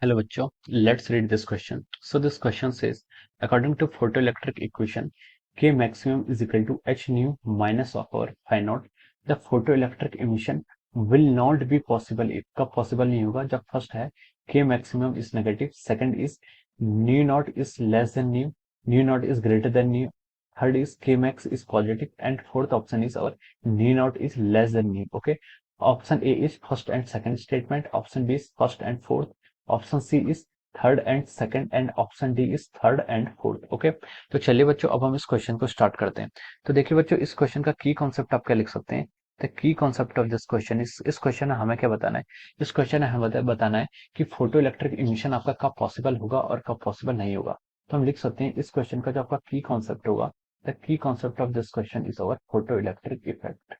Hello बच्चों, let's read this question. So this question says, according to photoelectric equation, K maximum is equal to H nu minus of our phi naught. The photoelectric emission will not be possible if कब possible नहीं होगा जब first है K maximum is negative, second is nu naught is less than nu naught is greater than nu, third is K max is positive, and fourth option is our nu naught is less than nu. Okay, option A is first and second statement, option B is first and fourth, option C is third and second, and option D is third and fourth. Okay, तो चलिए बच्चों अब हम इस question को start करते हैं। तो देखिए बच्चों, इस क्वेश्चन का की कॉन्सेप्ट आप क्या लिख सकते हैं। The key concept of this question, इस क्वेश्चन में हमें क्या बताना है। इस क्वेश्चन में हमें बताना है कि फोटो इलेक्ट्रिक इमिशन आपका कब पॉसिबल होगा और कब पॉसिबल नहीं होगा। तो हम लिख सकते हैं इस क्वेश्चन का जो आपका की कॉन्सेप्ट होगा, the key concept of this question is our photo electric effect.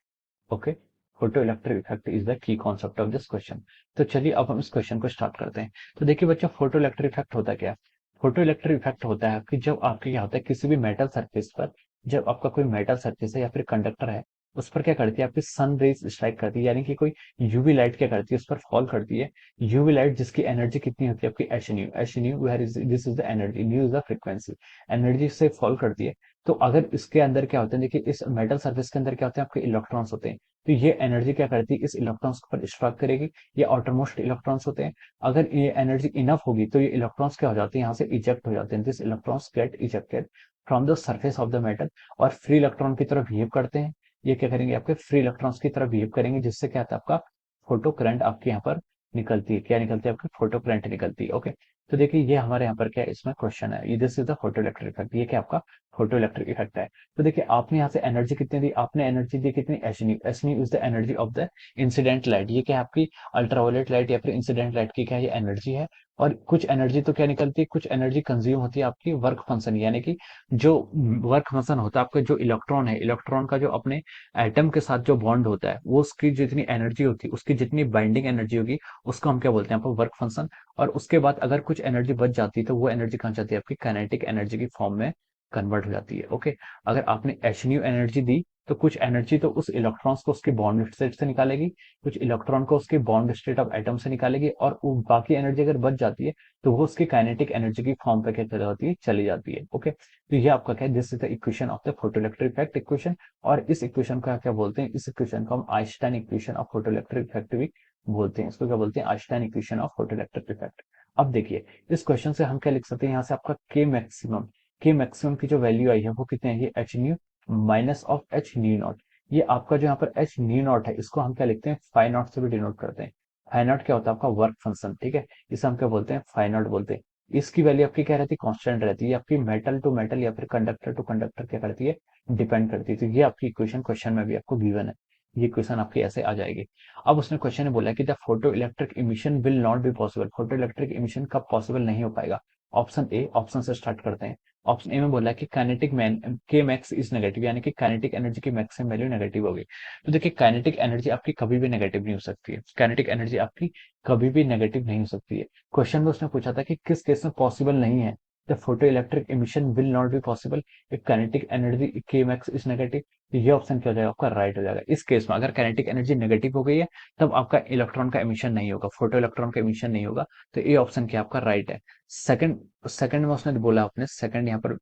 Okay, photo electric effect is the key concept of this question. तो चलिए अब हम इस क्वेश्चन को स्टार्ट करते हैं। तो देखिए बच्चों, फोटो इलेक्ट्रिक इफेक्ट होता क्या है। फोटो इलेक्ट्रिक इफेक्ट होता है कि जब आपके क्या होता है किसी भी मेटल सरफेस पर, जब आपका कोई मेटल सरफेस है या फिर कंडक्टर है, उस पर क्या करती है आपकी सन रेज स्ट्राइक करती है, यानी कि कोई यूवी लाइट क्या करती है उस पर फॉल करती है। यूवी लाइट जिसकी एनर्जी कितनी होती है आपकी h nu, h nu where is this is the energy, nu is the frequency, energy से फॉल करती है। तो अगर इसके अंदर क्या होता है, देखिए इस मेटल सरफेस के अंदर क्या होते हैं आपके इलेक्ट्रॉन्स होते हैं। तो ये एनर्जी क्या करती है इस इलेक्ट्रॉन्स पर स्ट्राइक करेगी। ये ऑटोमोस्ट इलेक्ट्रॉन्स होते हैं। अगर ये एनर्जी इनफ होगी तो ये इलेक्ट्रॉन्स क्या हो जाते हैं यहाँ से इजेक्ट हो जाते हैं। This electrons get ejected from the surface of the metal और फ्री इलेक्ट्रॉन की तरफ बिहेव करते हैं। ये क्या करेंगे आपके फ्री इलेक्ट्रॉन्स की तरफ बिहेव करेंगे, जिससे क्या होता है आपका फोटो करंट आपके यहाँ पर निकलती है। क्या निकलती है आपकी फोटो करंट निकलती है। ओके, तो देखिए ये हमारे यहाँ पर क्या है, इसमें क्वेश्चन है, this is the photo electric effect. ये क्या आपका फोटो इलेक्ट्रिक इफेक्ट है। तो देखिए आपने यहाँ से एनर्जी कितनी दी, आपने एनर्जी दी कितनी H nu, h new is the energy of the incident light. ये क्या है आपकी अल्ट्रावायलेट लाइट या फिर इंसिडेंट लाइट की क्या ये एनर्जी है। और कुछ एनर्जी तो क्या निकलती है, कुछ एनर्जी कंज्यूम होती है आपकी वर्क फंक्शन, यानी कि जो वर्क फंक्शन होता है आपका, जो इलेक्ट्रॉन है, इलेक्ट्रॉन का जो अपने एटम के साथ जो बॉन्ड होता है, वो उसकी जितनी एनर्जी होती है, उसकी जितनी बाइंडिंग एनर्जी होगी, उसको हम क्या बोलते हैं आपको वर्क फंक्शन। और उसके बाद अगर कुछ एनर्जी बच जाती है तो वो एनर्जी कहाँ जाती है आपकी काइनेटिक एनर्जी की फॉर्म में कन्वर्ट हो जाती है। ओके, अगर आपने एच न्यू एनर्जी दी तो कुछ एनर्जी तो उस इलेक्ट्रॉन्स को उसके बॉन्ड स्टेट से निकालेगी, कुछ इलेक्ट्रॉन को उसके बॉन्ड स्टेट ऑफ एटम से निकालेगी, और बाकी एनर्जी अगर बच जाती है तो वो उसकी काइनेटिक एनर्जी की फॉर्म पे क्या चली जाती है, चली जाती है। ओके, तो ये आपका क्या है, this is the equation of the photoelectric effect equation. और इस इक्वेशन का क्या बोलते हैं, इस इक्वेशन को हम Einstein equation of photoelectric effect भी बोलते हैं। इसको क्या बोलते हैं, Einstein equation of photoelectric effect. अब देखिए इस क्वेश्चन से हम क्या लिख सकते हैं, यहाँ से आपका के मैक्सिमम की जो वैल्यू आई है वो कितनी है, ये H new minus of H nu not. ये आपका जो यहाँ पर एच न्यू नॉट है, इसको हम क्या लिखते हैं, फाई नॉट से भी डिनोट करते हैं। फाई नॉट क्या होता है आपका वर्क फंक्शन, ठीक है, इसे हम क्या बोलते हैं, फाई नॉट बोलते हैं। इसकी वैल्यू आपकी क्या रहती है, कांस्टेंट रहती है। आपकी मेटल टू मेटल या फिर कंडक्टर टू कंडक्टर क्या करती है, डिपेंड करती है। तो ये आपकी इक्वेशन क्वेश्चन में भी आपको गिवन है। ये क्वेश्चन आपकी ऐसे आ जाएगी। अब उसने क्वेश्चन में बोला कि the photo electric emission will not be possible, photo electric emission कब पॉसिबल नहीं हो पाएगा। ऑप्शन ए, ऑप्शन से स्टार्ट करते हैं। ऑप्शन ए में बोला कि काइनेटिक मैन के मैक्स इज नेगेटिव, यानी कि काइनेटिक एनर्जी की मैक्सिमम वैल्यू नेगेटिव होगी। तो देखिए काइनेटिक एनर्जी आपकी कभी भी नेगेटिव नहीं हो सकती है, काइनेटिक एनर्जी आपकी कभी भी नेगेटिव नहीं हो सकती है। क्वेश्चन में उसने पूछा था कि किस केस में पॉसिबल नहीं है, the photo electric emission will not be possible if kinetic energy के मैक्स इज नेगेटिव। तो ये ऑप्शन क्या हो जाएगा आपका, राइट हो जाएगा। इस केस में अगर काइनेटिक एनर्जी नेगेटिव हो गई है तब आपका इलेक्ट्रॉन का एमिशन नहीं होगा, फोटो इलेक्ट्रॉन का एमिशन नहीं होगा। तो ये ऑप्शन क्या आपका राइट है। सेकंड सेकंड में उसने बोला, आपने सेकंड यहाँ पर,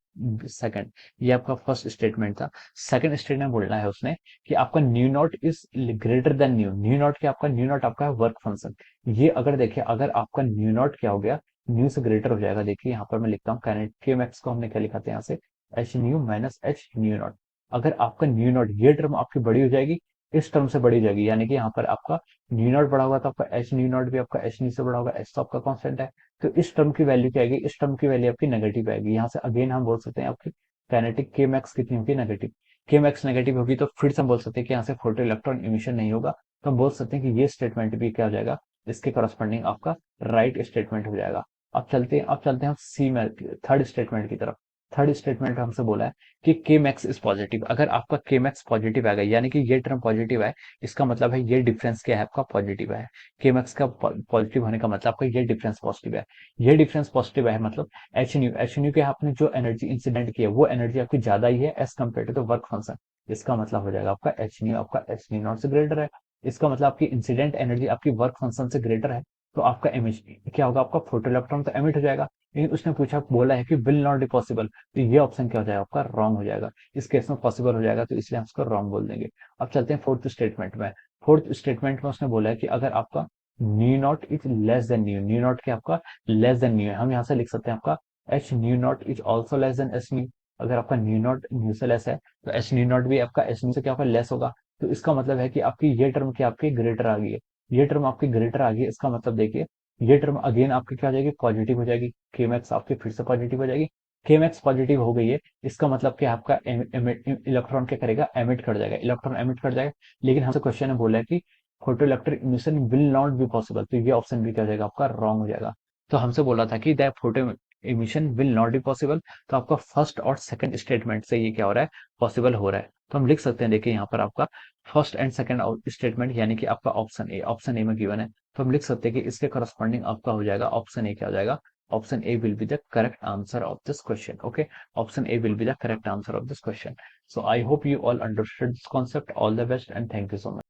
सेकंड, ये आपका फर्स्ट स्टेटमेंट था। सेकंड स्टेटमेंट बोलना है उसने कि आपका new not is greater than new, new not क्या आपका, न्यू नॉट आपका है वर्क फंक्शन। ये अगर देखिए, अगर आपका न्यू नॉट क्या हो गया, न्यू से ग्रेटर हो जाएगा। देखिए यहाँ पर मैं लिखता हूँ काइनेटिक के मैक्स को हमने क्या लिखा था यहाँ से, H new minus H nu not. अगर आपका न्यू नॉट, ये टर्म आपकी बड़ी हो जाएगी, इस टर्म से बड़ी हो जाएगी, यानी कि यहाँ पर आपका न्यू नॉट बड़ा होगा तो आपका एच न्यू नॉट भी आपका एच न्यू से बड़ा होगा, एच तो आपका कांस्टेंट है। तो इस टर्म की वैल्यू क्या आएगी, इस टर्म की वैल्यू आपकी नेगेटिव आएगी। यहाँ से अगेन हम बोल सकते हैं आपकी काइनेटिक के मैक्स कितनी होगी, नेगेटिव। के मैक्स नेगेटिव होगी तो फिर से हम बोल सकते हैं कि यहाँ से फोटो इलेक्ट्रॉन इमिशन नहीं होगा। तो हम बोल सकते हैं कि ये स्टेटमेंट भी क्या हो जाएगा, इसके करस्पॉन्डिंग आपका राइट स्टेटमेंट हो जाएगा। अब चलते हैं हम सी में थर्ड स्टेटमेंट की तरफ। थर्ड स्टेटमेंट हमसे बोला है कि के मैक्स इज पॉजिटिव। अगर आपका के मैक्स पॉजिटिव आएगा, यानी कि ये टर्म पॉजिटिव है, इसका मतलब है ये डिफरेंस क्या है आपका, पॉजिटिव है। के मैक्स का पॉजिटिव होने का मतलब आपका ये डिफरेंस पॉजिटिव है। ये डिफरेंस पॉजिटिव है मतलब एच न्यू के आपने जो एनर्जी इंसिडेंट की है वो एनर्जी आपकी ज्यादा ही है as compare to the work function. इसका मतलब हो जाएगा आपका एच न्यू नॉट से ग्रेटर है। इसका मतलब आपकी इंसिडेंट एनर्जी आपकी वर्क फंक्शन से ग्रेटर है। तो आपका इमेज क्या होगा, आपका फोटो इलेक्ट्रॉन तो एमिट हो जाएगा, लेकिन उसने पूछा बोला है कि विल नॉट बी पॉसिबल, तो ये ऑप्शन क्या हो जाएगा आपका, रॉन्ग हो जाएगा। इस केस में पॉसिबल हो जाएगा, तो इसलिए हम इसको रॉन्ग बोल देंगे। अब चलते हैं फोर्थ स्टेटमेंट में। फोर्थ स्टेटमेंट में उसने बोला है कि अगर आपका new not is less than new, new not क्या आपका लेस देन न्यू है, हम यहाँ से लिख सकते हैं आपका h nu not is also less than S new. अगर आपका न्यू नॉट न्यू से लेस है तो एच न्यू नॉट भी आपका एस न्यू से क्या होगा, लेस होगा। तो इसका मतलब है कि आपकी ये टर्म क्या आपकी ग्रेटर आ गई है, ये टर्म आपकी ग्रेटर आ गई है। इसका मतलब देखिए ये टर्म अगेन आपकी क्या हो जाएगी, पॉजिटिव हो जाएगी। के मैक्स आपकी फिर से पॉजिटिव हो जाएगी। के मैक्स पॉजिटिव हो गई है, इसका मतलब कि आपका इलेक्ट्रॉन क्या करेगा, एमिट कर जाएगा, इलेक्ट्रॉन एमिट कर जाएगा। लेकिन हमसे क्वेश्चन ने बोला है कि photo electric emission will not be possible, तो ये ऑप्शन भी क्या हो जाएगा आपका रॉन्ग हो जाएगा। तो हमसे बोला था कि that photo emission will not be possible, तो आपका फर्स्ट और सेकंड स्टेटमेंट से ये क्या हो रहा है, पॉसिबल हो रहा है। तो हम लिख सकते हैं, देखिए यहाँ पर आपका फर्स्ट एंड सेकंड स्टेटमेंट यानी कि आपका ऑप्शन ए में गिवन है, तो हम लिख सकते हैं कि इसके करस्पॉन्डिंग आपका हो जाएगा ऑप्शन ए, क्या हो जाएगा, option A will be the correct answer of this question. Okay, option A will be the correct answer of this question. So I hope you all understood this concept. All the best and thank you so much.